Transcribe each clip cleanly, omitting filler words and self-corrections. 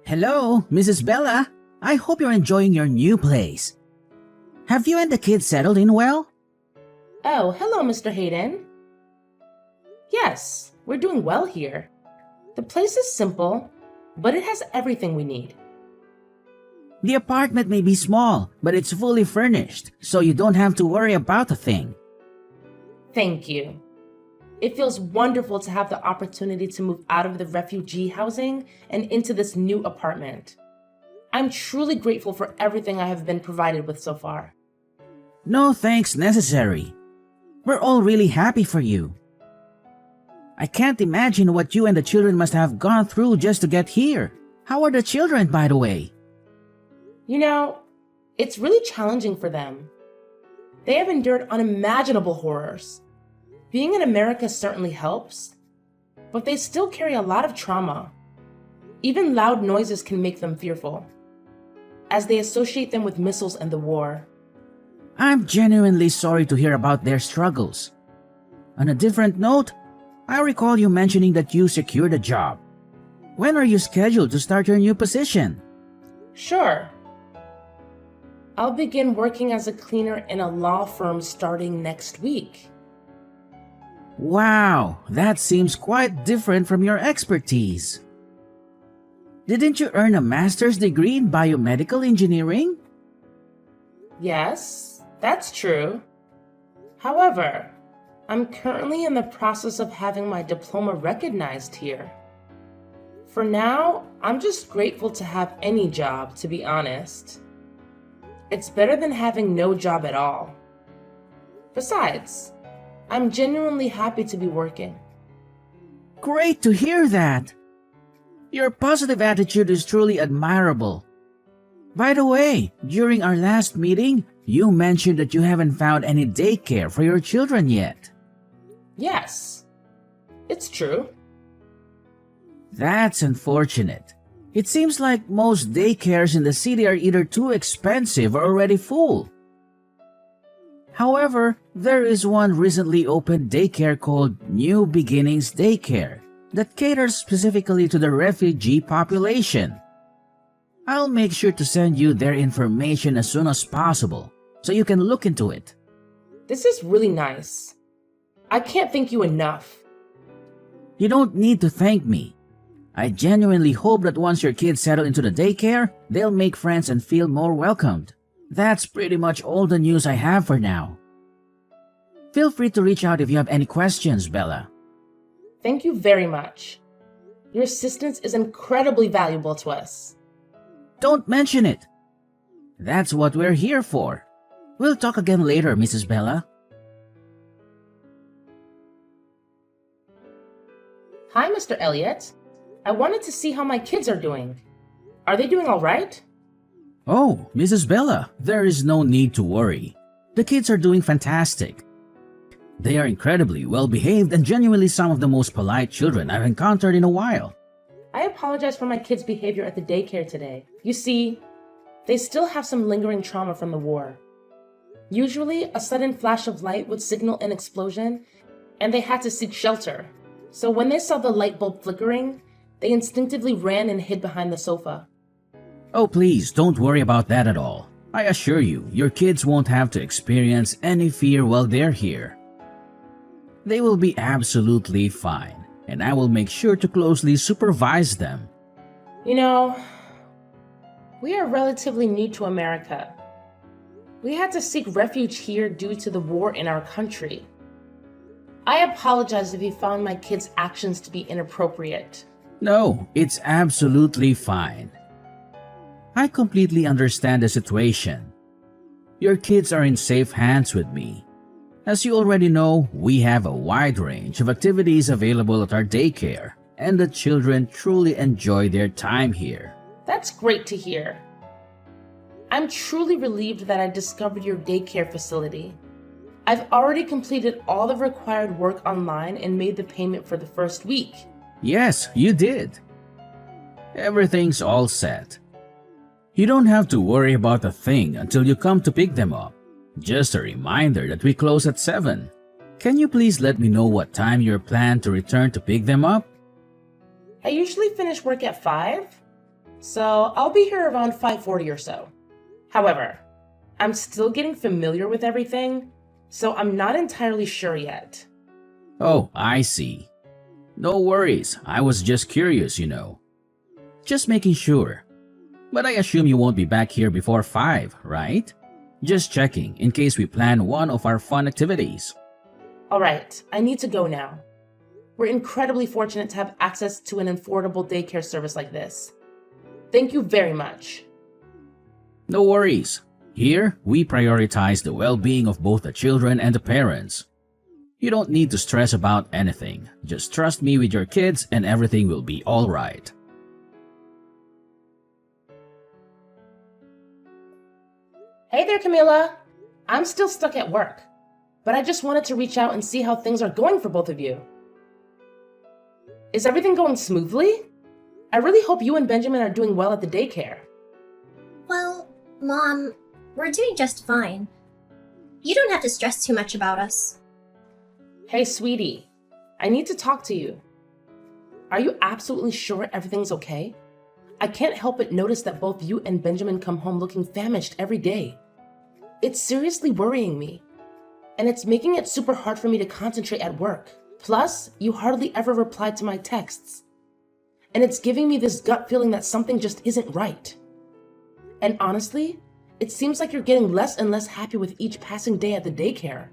Hello, Mrs. Bella. I hope you're enjoying your new place. Have you and the kids settled in well? Oh, hello, Mr. Hayden. Yes, we're doing well here. The place is simple, but it has everything we need. The apartment may be small, but it's fully furnished, so you don't have to worry about a thing. Thank you. It feels wonderful to have the opportunity to move out of the refugee housing and into this new apartment. I'm truly grateful for everything I have been provided with so far. No thanks necessary. We're all really happy for you. I can't imagine what you and the children must have gone through just to get here. How are the children, by the way? You know, it's really challenging for them. They have endured unimaginable horrors. Being in America certainly helps, but they still carry a lot of trauma. Even loud noises can make them fearful, as they associate them with missiles and the war. I'm genuinely sorry to hear about their struggles. On a different note, I recall you mentioning that you secured a job. When are you scheduled to start your new position? Sure. I'll begin working as a cleaner in a law firm starting next week. Wow, that seems quite different from your expertise. Didn't you earn a master's degree in biomedical engineering? Yes, that's true. However, I'm currently in the process of having my diploma recognized here. For now, I'm just grateful to have any job, to be honest. It's better than having no job at all. Besides, I'm genuinely happy to be working. Great to hear that. Your positive attitude is truly admirable. By the way, during our last meeting, you mentioned that you haven't found any daycare for your children yet. Yes, it's true. That's unfortunate. It seems like most daycares in the city are either too expensive or already full. However, there is one recently opened daycare called New Beginnings Daycare that caters specifically to the refugee population. I'll make sure to send you their information as soon as possible so you can look into it. This is really nice. I can't thank you enough. You don't need to thank me. I genuinely hope that once your kids settle into the daycare, they'll make friends and feel more welcomed. That's pretty much all the news I have for now. Feel free to reach out if you have any questions, Bella. Thank you very much. Your assistance is incredibly valuable to us. Don't mention it. That's what we're here for. We'll talk again later, Mrs. Bella. Hi, Mr. Elliott. I wanted to see how my kids are doing. Are they doing all right? Oh, Mrs. Bella, there is no need to worry. The kids are doing fantastic. They are incredibly well behaved and genuinely some of the most polite children I've encountered in a while. I apologize for my kids' behavior at the daycare today. You see, they still have some lingering trauma from the war. Usually, a sudden flash of light would signal an explosion, and they had to seek shelter. So when they saw the light bulb flickering, they instinctively ran and hid behind the sofa. Oh, please, don't worry about that at all. I assure you, your kids won't have to experience any fear while they're here. They will be absolutely fine, and I will make sure to closely supervise them. You know, we are relatively new to America. We had to seek refuge here due to the war in our country. I apologize if you found my kids' actions to be inappropriate. No, it's absolutely fine. I completely understand the situation. Your kids are in safe hands with me. As you already know, we have a wide range of activities available at our daycare, and the children truly enjoy their time here. That's great to hear. I'm truly relieved that I discovered your daycare facility. I've already completed all the required work online and made the payment for the first week. Yes, you did. Everything's all set. You don't have to worry about a thing until you come to pick them up. Just a reminder that we close at 7. Can you please let me know what time you're planned to return to pick them up? I usually finish work at 5, so I'll be here around 5:40 or so. However, I'm still getting familiar with everything, so I'm not entirely sure yet. Oh, I see. No worries, I was just curious. Just making sure. But I assume you won't be back here before 5, right? Just checking in case we plan one of our fun activities. Alright, I need to go now. We're incredibly fortunate to have access to an affordable daycare service like this. Thank you very much. No worries. Here, we prioritize the well-being of both the children and the parents. You don't need to stress about anything. Just trust me with your kids and everything will be alright. Hey there, Camila. I'm still stuck at work, but I just wanted to reach out and see how things are going for both of you. Is everything going smoothly? I really hope you and Benjamin are doing well at the daycare. Well, Mom, we're doing just fine. You don't have to stress too much about us. Hey, sweetie, I need to talk to you. Are you absolutely sure everything's okay? I can't help but notice that both you and Benjamin come home looking famished every day. It's seriously worrying me, and it's making it super hard for me to concentrate at work. Plus, you hardly ever reply to my texts. And it's giving me this gut feeling that something just isn't right. And honestly, it seems like you're getting less and less happy with each passing day at the daycare.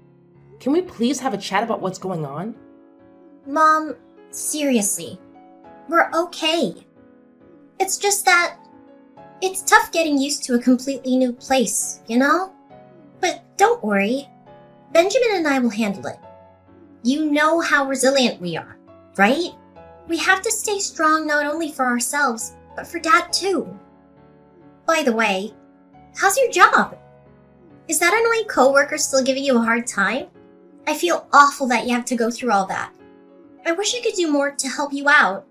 Can we please have a chat about what's going on? Mom, seriously, we're okay. It's just that it's tough getting used to a completely new place, you know? But don't worry, Benjamin and I will handle it. You know how resilient we are, right? We have to stay strong not only for ourselves, but for Dad too. By the way, how's your job? Is that annoying coworker still giving you a hard time? I feel awful that you have to go through all that. I wish I could do more to help you out.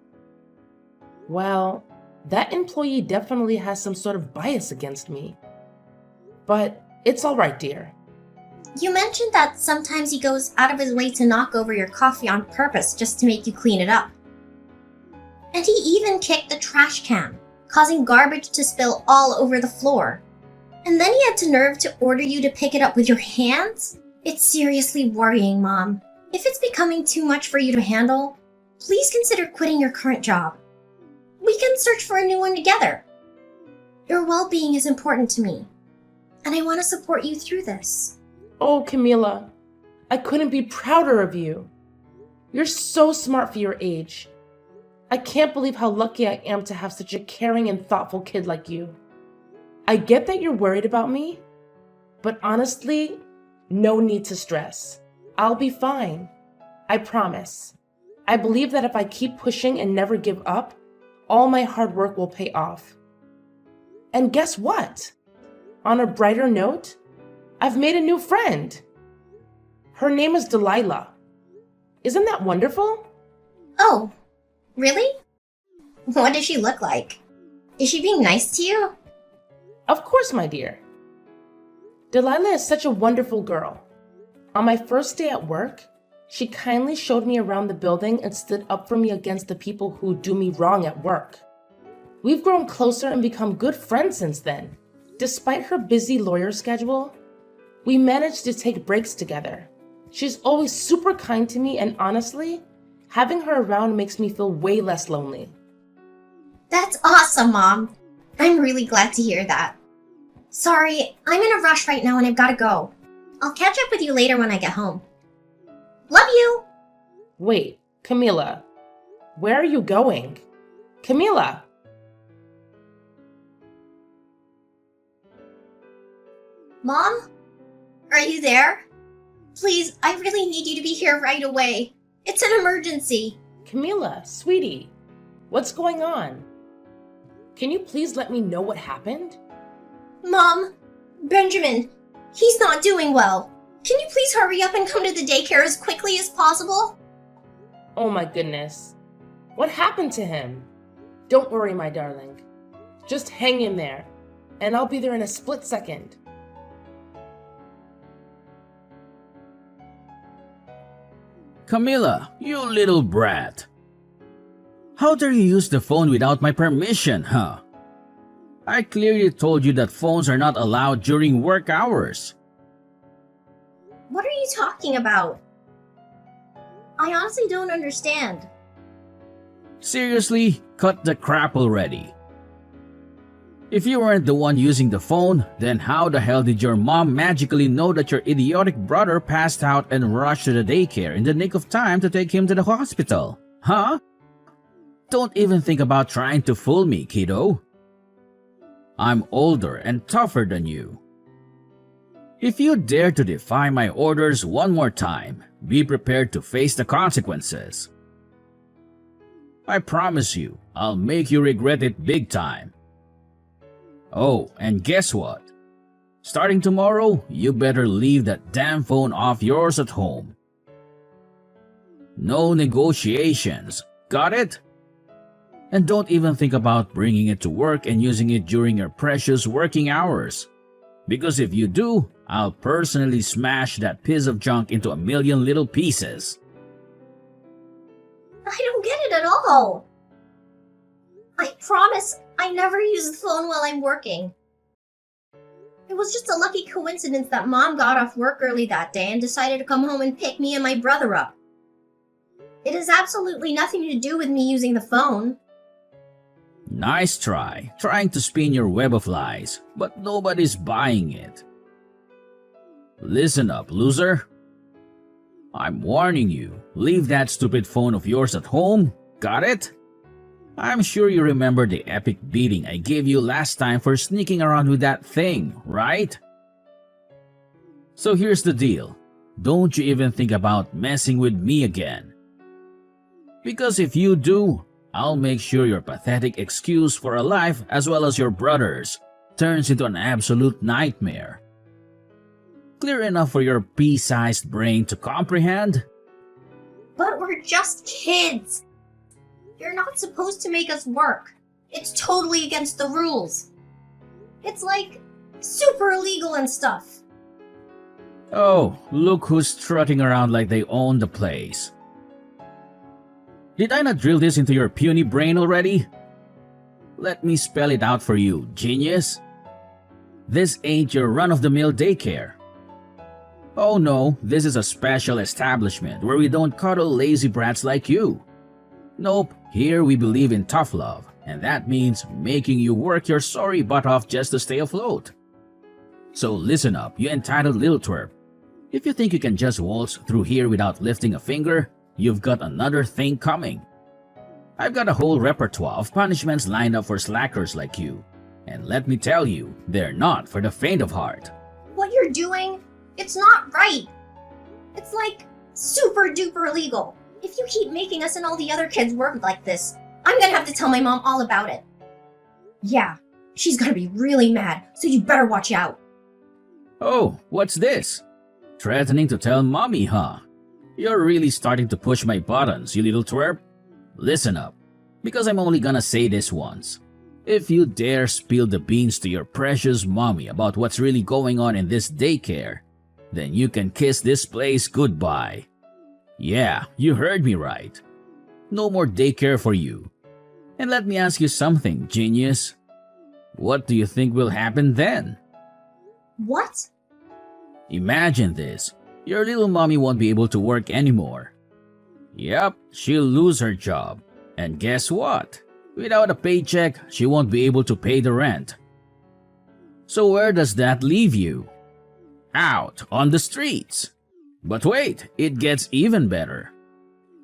Well, that employee definitely has some sort of bias against me. But it's all right, dear. You mentioned that sometimes he goes out of his way to knock over your coffee on purpose just to make you clean it up. And he even kicked the trash can, causing garbage to spill all over the floor. And then he had the nerve to order you to pick it up with your hands? It's seriously worrying, Mom. If it's becoming too much for you to handle, please consider quitting your current job. We can search for a new one together. Your well-being is important to me, and I want to support you through this. Oh, Camila, I couldn't be prouder of you. You're so smart for your age. I can't believe how lucky I am to have such a caring and thoughtful kid like you. I get that you're worried about me, but honestly, no need to stress. I'll be fine. I promise. I believe that if I keep pushing and never give up, all my hard work will pay off. And guess what? On a brighter note, I've made a new friend. Her name is Delilah. Isn't that wonderful? Oh, really? What does she look like? Is she being nice to you? Of course, my dear. Delilah is such a wonderful girl. On my first day at work, she kindly showed me around the building and stood up for me against the people who do me wrong at work. We've grown closer and become good friends since then. Despite her busy lawyer schedule, we managed to take breaks together. She's always super kind to me, and honestly, having her around makes me feel way less lonely. That's awesome, Mom. I'm really glad to hear that. Sorry, I'm in a rush right now and I've got to go. I'll catch up with you later when I get home. Love you! Wait, Camila, where are you going? Camila! Mom? Are you there? Please, I really need you to be here right away. It's an emergency. Camila, sweetie, what's going on? Can you please let me know what happened? Mom, Benjamin, he's not doing well. Can you please hurry up and come to the daycare as quickly as possible? Oh my goodness. What happened to him? Don't worry, my darling. Just hang in there, and I'll be there in a split second. Camila, you little brat. How dare you use the phone without my permission, huh? I clearly told you that phones are not allowed during work hours. What are you talking about? I honestly don't understand. Seriously, cut the crap already. If you weren't the one using the phone, then how the hell did your mom magically know that your idiotic brother passed out and rushed to the daycare in the nick of time to take him to the hospital? Huh? Don't even think about trying to fool me, kiddo. I'm older and tougher than you. If you dare to defy my orders one more time, be prepared to face the consequences. I promise you, I'll make you regret it big time. Oh, and guess what? Starting tomorrow, you better leave that damn phone off yours at home. No negotiations, got it? And don't even think about bringing it to work and using it during your precious working hours. Because if you do, I'll personally smash that piece of junk into a million little pieces. I don't get it at all. I promise I never use the phone while I'm working. It was just a lucky coincidence that Mom got off work early that day and decided to come home and pick me and my brother up. It has absolutely nothing to do with me using the phone. Nice try, trying to spin your web of lies, but nobody's buying it. Listen up, loser. I'm warning you, leave that stupid phone of yours at home, got it? I'm sure you remember the epic beating I gave you last time for sneaking around with that thing, right? So here's the deal, don't you even think about messing with me again. Because if you do, I'll make sure your pathetic excuse for a life as well as your brother's turns into an absolute nightmare. Clear enough for your pea-sized brain to comprehend? But we're just kids. You're not supposed to make us work. It's totally against the rules. It's like super illegal and stuff. Oh, look who's strutting around like they own the place. Did I not drill this into your puny brain already? Let me spell it out for you, genius. This ain't your run-of-the-mill daycare. Oh no, this is a special establishment where we don't cuddle lazy brats like you. Nope, here we believe in tough love, and that means making you work your sorry butt off just to stay afloat. So listen up, you entitled little twerp. If you think you can just waltz through here without lifting a finger, you've got another thing coming. I've got a whole repertoire of punishments lined up for slackers like you. And let me tell you, they're not for the faint of heart. What you're doing, it's not right. It's like super duper illegal. If you keep making us and all the other kids work like this, I'm gonna have to tell my mom all about it. Yeah, she's gonna be really mad, so you better watch out. Oh, what's this? Threatening to tell mommy, huh? You're really starting to push my buttons, you little twerp. Listen up, because I'm only gonna say this once. If you dare spill the beans to your precious mommy about what's really going on in this daycare, then you can kiss this place goodbye. Yeah, you heard me right. No more daycare for you. And let me ask you something, genius. What do you think will happen then? What? Imagine this. Your little mommy won't be able to work anymore. Yep, she'll lose her job. And guess what? Without a paycheck, she won't be able to pay the rent. So where does that leave you? Out on the streets. But wait, it gets even better.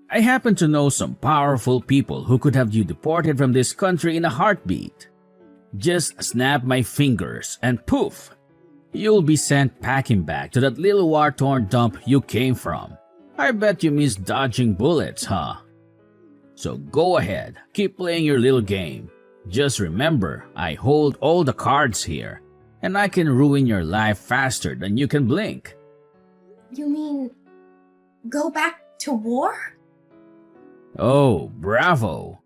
I happen to know some powerful people who could have you deported from this country in a heartbeat. Just snap my fingers and poof, you'll be sent packing back to that little war-torn dump you came from. I bet you miss dodging bullets, huh? So go ahead, keep playing your little game. Just remember, I hold all the cards here, and I can ruin your life faster than you can blink. You mean go back to war? Oh, bravo!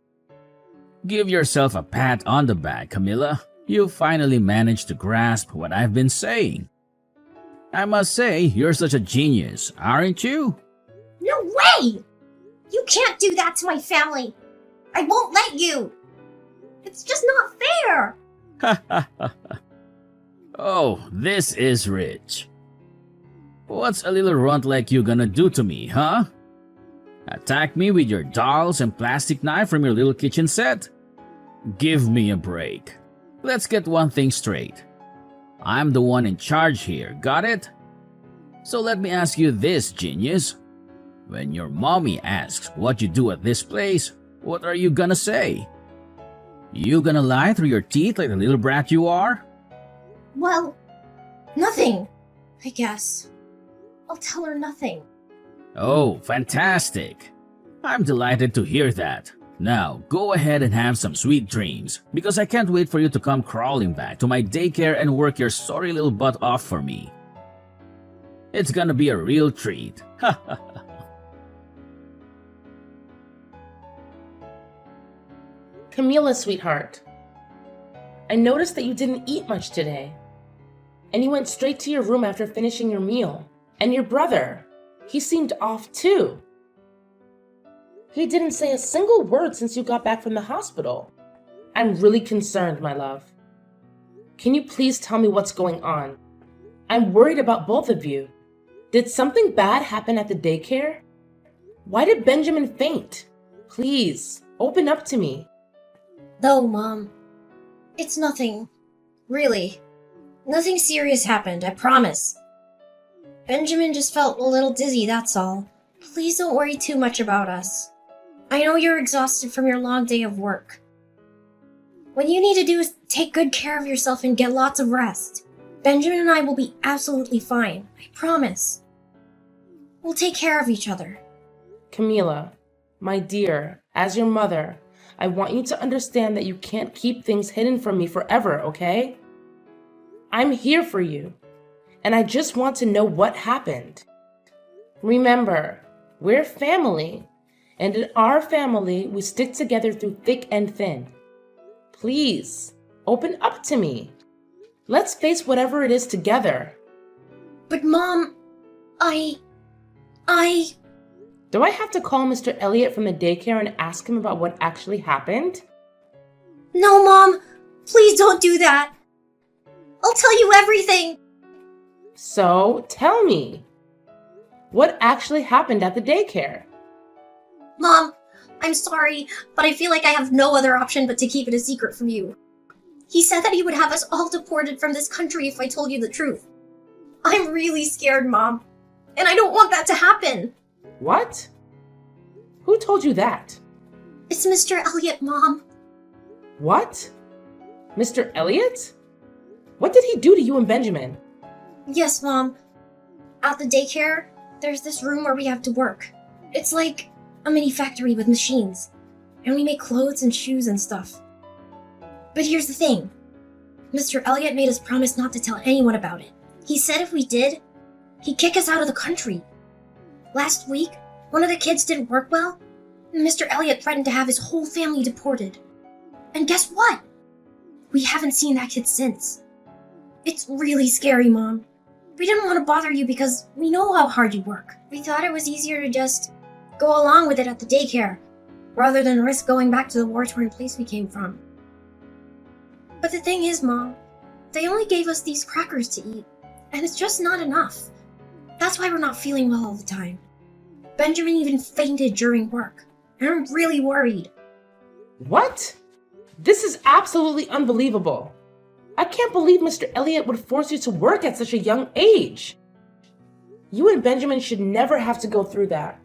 Give yourself a pat on the back, Camilla. You finally managed to grasp what I've been saying. I must say, you're such a genius, aren't you? No way! You can't do that to my family! I won't let you! It's just not fair! Oh, this is rich. What's a little runt like you gonna do to me, huh? Attack me with your dolls and plastic knife from your little kitchen set? Give me a break. Let's get one thing straight. I'm the one in charge here, got it? So let me ask you this, genius. When your mommy asks what you do at this place, what are you gonna say? You gonna lie through your teeth like the little brat you are? Well, nothing, I guess. I'll tell her nothing. Oh, fantastic. I'm delighted to hear that. Now, go ahead and have some sweet dreams, because I can't wait for you to come crawling back to my daycare and work your sorry little butt off for me. It's gonna be a real treat. Camila, sweetheart, I noticed that you didn't eat much today. And you went straight to your room after finishing your meal. And your brother, he seemed off too. He didn't say a single word since you got back from the hospital. I'm really concerned, my love. Can you please tell me what's going on? I'm worried about both of you. Did something bad happen at the daycare? Why did Benjamin faint? Please, open up to me. No, Mom. It's nothing. Really. Nothing serious happened, I promise. Benjamin just felt a little dizzy, that's all. Please don't worry too much about us. I know you're exhausted from your long day of work. What you need to do is take good care of yourself and get lots of rest. Benjamin and I will be absolutely fine, I promise. We'll take care of each other. Camila, my dear, as your mother, I want you to understand that you can't keep things hidden from me forever, okay? I'm here for you, and I just want to know what happened. Remember, we're family, and in our family, we stick together through thick and thin. Please, open up to me. Let's face whatever it is together. But Mom, Do I have to call Mr. Elliot from the daycare and ask him about what actually happened? No, Mom! Please don't do that! I'll tell you everything! So, tell me. What actually happened at the daycare? Mom, I'm sorry, but I feel like I have no other option but to keep it a secret from you. He said that he would have us all deported from this country if I told you the truth. I'm really scared, Mom, and I don't want that to happen. What? Who told you that? It's Mr. Elliot, Mom. What? Mr. Elliot? What did he do to you and Benjamin? Yes, Mom. At the daycare, there's this room where we have to work. It's like a mini factory with machines, and we make clothes and shoes and stuff. But here's the thing. Mr. Elliot made us promise not to tell anyone about it. He said if we did, he'd kick us out of the country. Last week, one of the kids didn't work well, and Mr. Elliot threatened to have his whole family deported. And guess what? We haven't seen that kid since. It's really scary, Mom. We didn't want to bother you because we know how hard you work. We thought it was easier to just go along with it at the daycare, rather than risk going back to the war-torn place we came from. But the thing is, Mom, they only gave us these crackers to eat, and it's just not enough. That's why we're not feeling well all the time. Benjamin even fainted during work, and I'm really worried. What? This is absolutely unbelievable. I can't believe Mr. Elliot would force you to work at such a young age. You and Benjamin should never have to go through that.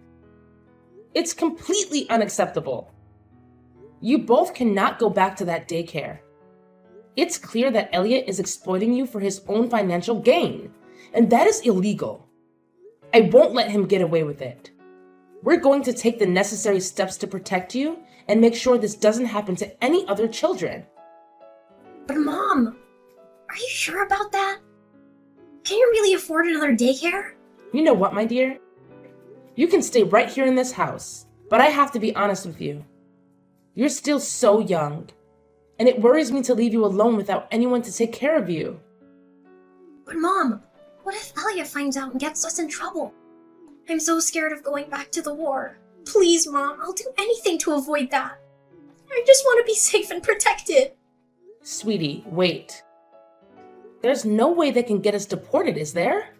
It's completely unacceptable. You both cannot go back to that daycare. It's clear that Elliot is exploiting you for his own financial gain, and that is illegal. I won't let him get away with it. We're going to take the necessary steps to protect you and make sure this doesn't happen to any other children. But Mom, are you sure about that? Can you really afford another daycare? You know what, my dear? You can stay right here in this house, but I have to be honest with you. You're still so young, and it worries me to leave you alone without anyone to take care of you. But Mom, what if Elliot finds out and gets us in trouble? I'm so scared of going back to the war. Please, Mom, I'll do anything to avoid that. I just want to be safe and protected. sweetie, wait. There's no way they can get us deported, is there?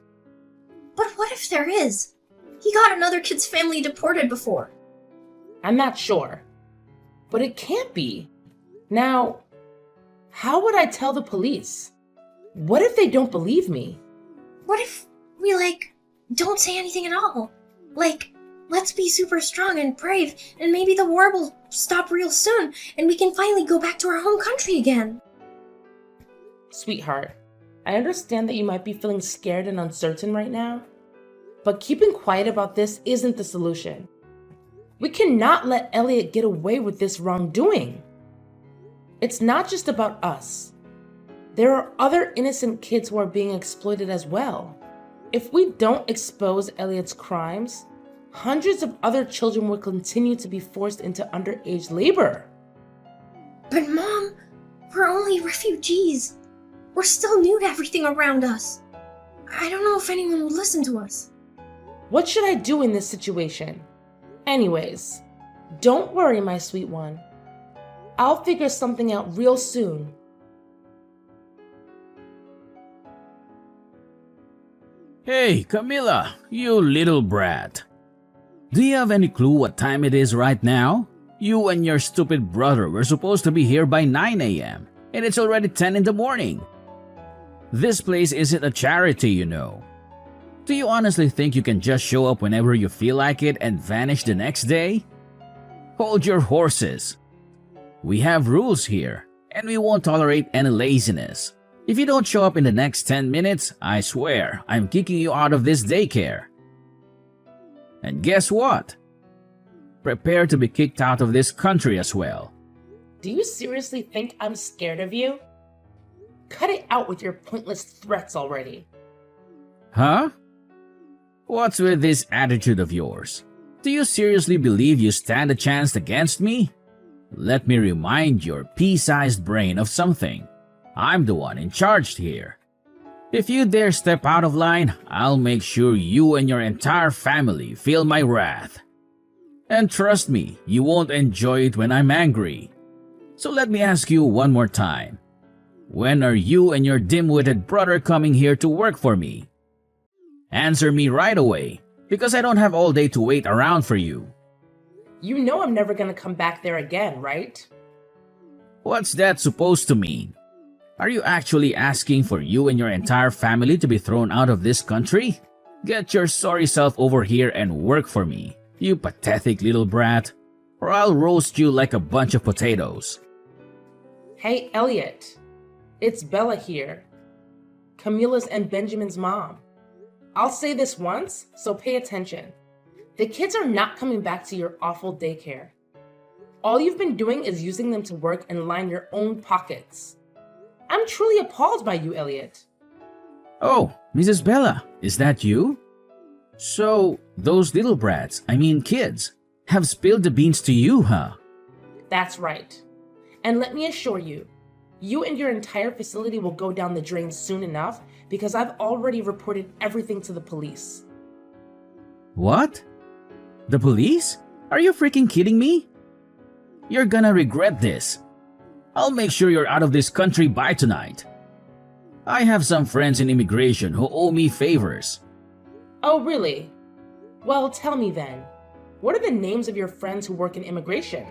But what if there is? He got another kid's family deported before. I'm not sure. But it can't be. Now, how would I tell the police? What if they don't believe me? What if we, don't say anything at all? Let's be super strong and brave, and maybe the war will stop real soon, and we can finally go back to our home country again. Sweetheart, I understand that you might be feeling scared and uncertain right now, but keeping quiet about this isn't the solution. We cannot let Elliot get away with this wrongdoing. It's not just about us. There are other innocent kids who are being exploited as well. If we don't expose Elliot's crimes, hundreds of other children will continue to be forced into underage labor. But Mom, we're only refugees. We're still new to everything around us. I don't know if anyone will listen to us. What should I do in this situation? Anyways, don't worry, my sweet one. I'll figure something out real soon. Hey, Camilla, you little brat. Do you have any clue what time it is right now? You and your stupid brother were supposed to be here by 9 a.m. and it's already 10 in the morning. This place isn't a charity, you know. Do you honestly think you can just show up whenever you feel like it and vanish the next day? Hold your horses. We have rules here, and we won't tolerate any laziness. If you don't show up in the next 10 minutes, I swear I'm kicking you out of this daycare. And guess what? Prepare to be kicked out of this country as well. Do you seriously think I'm scared of you? Cut it out with your pointless threats already. Huh? What's with this attitude of yours? Do you seriously believe you stand a chance against me? Let me remind your pea-sized brain of something. I'm the one in charge here. If you dare step out of line, I'll make sure you and your entire family feel my wrath. And trust me, you won't enjoy it when I'm angry. So let me ask you one more time. When are you and your dim-witted brother coming here to work for me? Answer me right away, because I don't have all day to wait around for you. You know I'm never gonna come back there again, right? What's that supposed to mean? Are you actually asking for you and your entire family to be thrown out of this country? Get your sorry self over here and work for me, you pathetic little brat, or I'll roast you like a bunch of potatoes. Hey, Elliot. It's Bella here. Camilla's and Benjamin's mom. I'll say this once, so pay attention. The kids are not coming back to your awful daycare. All you've been doing is using them to work and line your own pockets. I'm truly appalled by you, Elliot. Oh, Mrs. Bella, is that you? So, those little brats, kids, have spilled the beans to you, huh? That's right. And let me assure you, you and your entire facility will go down the drain soon enough because I've already reported everything to the police. What? The police? Are you freaking kidding me? You're gonna regret this. I'll make sure you're out of this country by tonight. I have some friends in immigration who owe me favors. Oh, really? Well, tell me then. What are the names of your friends who work in immigration?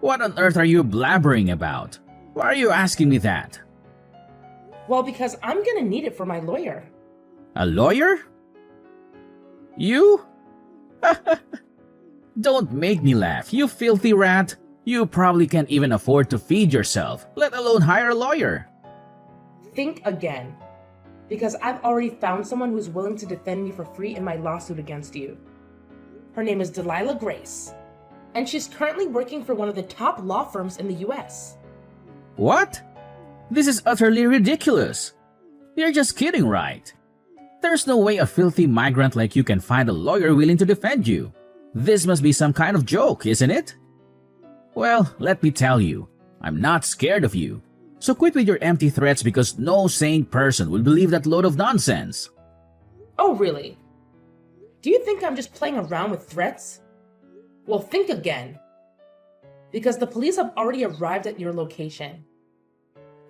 What on earth are you blabbering about? Why are you asking me that? Well, because I'm gonna need it for my lawyer. A lawyer? You? Don't make me laugh, you filthy rat. You probably can't even afford to feed yourself, let alone hire a lawyer. Think again. Because I've already found someone who's willing to defend me for free in my lawsuit against you. Her name is Delilah Grace, and she's currently working for one of the top law firms in the US. What? This is utterly ridiculous. You're just kidding, right? There's no way a filthy migrant like you can find a lawyer willing to defend you. This must be some kind of joke, isn't it? Well, let me tell you, I'm not scared of you. So quit with your empty threats because no sane person will believe that load of nonsense. Oh, really? Do you think I'm just playing around with threats? Well, think again. Because the police have already arrived at your location.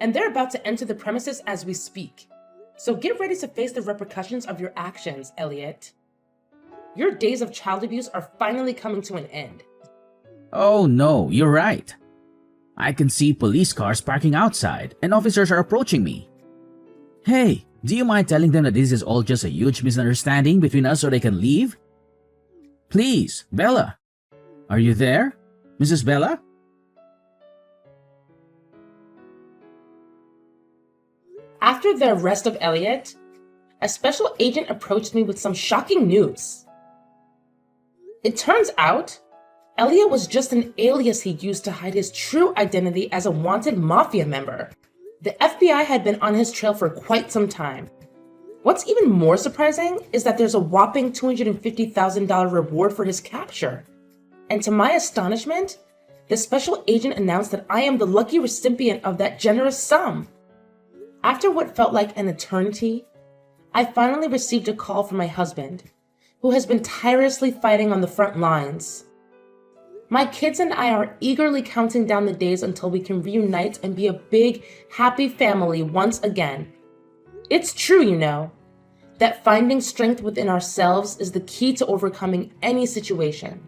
and they're about to enter the premises as we speak. So get ready to face the repercussions of your actions, Elliot. Your days of child abuse are finally coming to an end. Oh no, you're right. I can see police cars parking outside and officers are approaching me. Hey, do you mind telling them that this is all just a huge misunderstanding between us so they can leave? Please, Bella. Are you there? Mrs. Bella? After the arrest of Elliot, a special agent approached me with some shocking news. It turns out, Elliot was just an alias he used to hide his true identity as a wanted mafia member. The FBI had been on his trail for quite some time. What's even more surprising is that there's a whopping $250,000 reward for his capture. And to my astonishment, the special agent announced that I am the lucky recipient of that generous sum. After what felt like an eternity, I finally received a call from my husband, who has been tirelessly fighting on the front lines. My kids and I are eagerly counting down the days until we can reunite and be a big, happy family once again. It's true, you know, that finding strength within ourselves is the key to overcoming any situation.